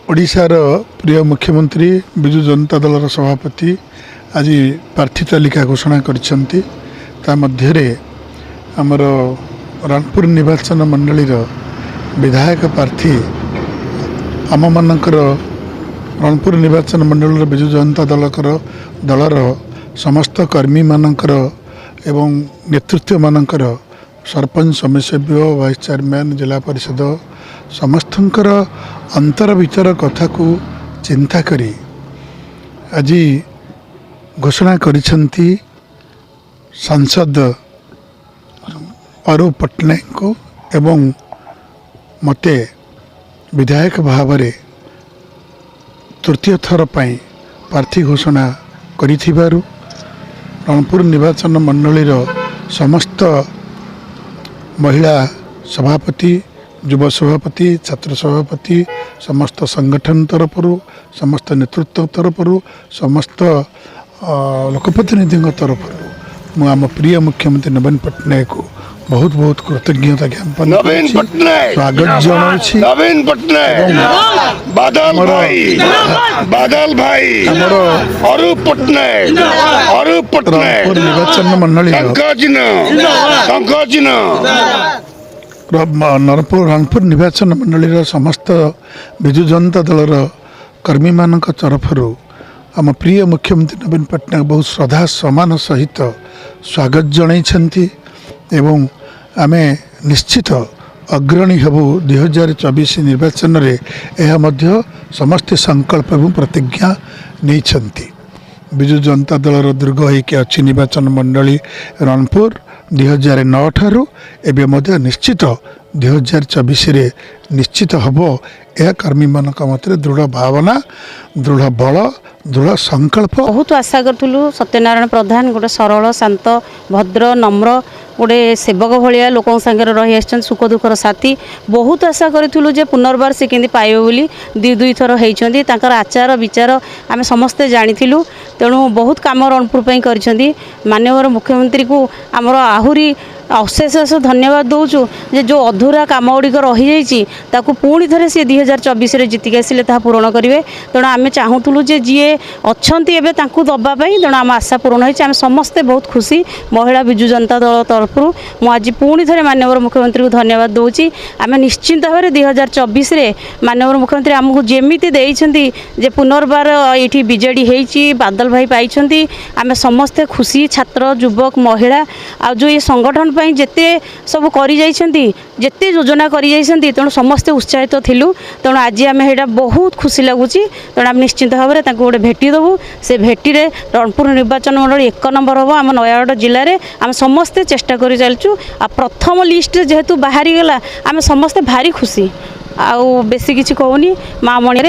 ओडिशार प्रिय मुख्यमंत्री विजु जनता दल सभापति आज प्रार्थी तालिका घोषणा करिसेंती। ता मध्यरे आमर रणपुर निर्वाचन मंडलीर विधायक प्रार्थी आम मानकर रणपुर निर्वाचन मंडल विजु जनता दलर समस्त कर्मी मानकर एवं नेतृत्व मानकर सरपंच समिसेव्य वाइस चेयरमैन जिला परिषद समस्तंकर अंतर विचार कथा को चिंता करी आज घोषणा करिसेंती सांसद अरूप पट्टनायक को एवं मते विधायक भाव में तृतीय थर पर प्रार्थी घोषणा करिथिबारु रणपुर निर्वाचन मंडलीर समस्त महिला सभापति युवा सभापति छात्र सभापति समस्त संगठन तरफ समस्त नेतृत्व तरफ समस्त लोकप्रतिनिधि तरफ मु आम प्रिय मुख्यमंत्री नवीन पट्टनायक को बहुत बहुत कृतज्ञता ज्ञापन स्वागत जनाऊँ। नवीन पट्टनायक बादल भाई अरूप पट्टनायक निर्वाचन मंडली रणपुर निर्वाचन मंडलीर समस्त विजु जनता दलर कर्मी मान तरफ आम प्रिय मुख्यमंत्री नवीन पट्टनायक बहुत श्रद्धा सम्मान सहित स्वागत जनई एवं आमे निश्चित अग्रणी हेबु 2024 निर्वाचन रे यह मध्य समस्त संकल्प एवं प्रतिज्ञा नहीं। विजु जनता दलर दुर्ग होइके अच्छी निर्वाचन मंडली रणपुर 2009 ठारू एबे मध्य निश्चित 2024 रे निश्चित हबो। यह कर्मी मान मत दृढ़ भावना दृढ़ बल दृढ़ संकल्प बहुत आशा करूँ। सत्यनारायण प्रधान गोटे सरल शांत भद्र नम्र गोटे सेवक भाया लोक सागर रही आसान सुख दुखर साथी बहुत आशा करूँ जे पुनर्बार से केंदी पाइबे बोली दुई थर होती आचार विचार आम समस्ते जानीलु। तेणु बहुत कम रणपुर कर माननीय मुख्यमंत्री को आमर आहरी अशेष धन्यवाद दौचु जे जो अधूरा काम गुड़िक रही जाइए पुणी थे सी 2024 जीतिक आसिले पूरण करेंगे। तेणु आम चाहूलु जे जी अच्छा दवापाई तेणु आम आशा पूरण होम समस्ते बहुत खुशी। महिला विजु जनता दल तरफ मुझे पुणी थे माननीय मुख्यमंत्री को धन्यवाद दूची। आम निश्चिंत भाव में 2024 माननीय मुख्यमंत्री आमको जमी जे पुनर्बार ये बीजेडी होती बादल भाई पाई आम समस्ते खुशी छात्र युवक महिला आ जो ये संगठन जेते सब करते योजना कर तेणु समस्ते उत्साहित थिलु। तेणु आज आम यहाँ बहुत खुशी लगुच। तेणु आम निश्चिंत भाव में गोटे भेटी देवु से भेटी रणपुर निर्वाचन मंडल 1 नंबर हम आम नयागढ़ जिले में आम समस्ते चेष्टा कर चलचु। आ प्रथम लिस्ट जेहेतु बाहरी गला आम समस्ते भारी खुशी आउ बेसी किसी कहूनी माँ मणि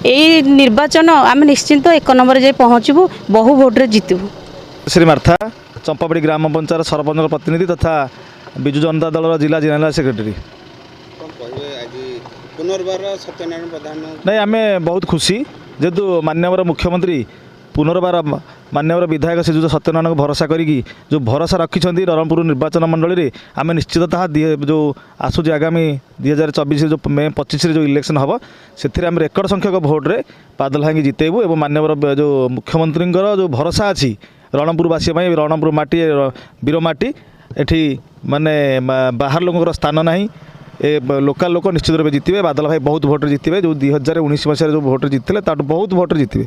यही निर्वाचन आम निश्चिंत 1 नंबर जाए पहुँचबू बहु भोट्रे जीतबू। श्री मार्था चंपापड़ी ग्राम पंचायत सरपंच प्रतिनिधि तथा विजु जनता दल जिला जनरल सेक्रेटरी पुनर्बार सत्यनारायण प्रधान नहीं आम बहुत खुशी जेहेतु माननीय मुख्यमंत्री पुनर्बार माननीय विधायक से जो सत्यनारायण को भरोसा करी जो भरोसा रखिंट रणपुर निर्वाचन मंडली में आम निश्चित जो आसूँ आगामी 2024 जो मे 25 जो इलेक्शन हम से रेकर्ड संख्यक भोट्रे बादल भाई जितेबू और माननीय जो मुख्यमंत्री जो भरोसा अच्छी रणपुरवासी रणपुर माटी वीरमाटी एठी माने बाहर लोक स्थान ना लोकल लोक निश्चित रूप जीतबे। बादल भाई बहुत भोट जीतबे जो 2019 मसीह जो भोट जीतते बहुत भोट जीतबे।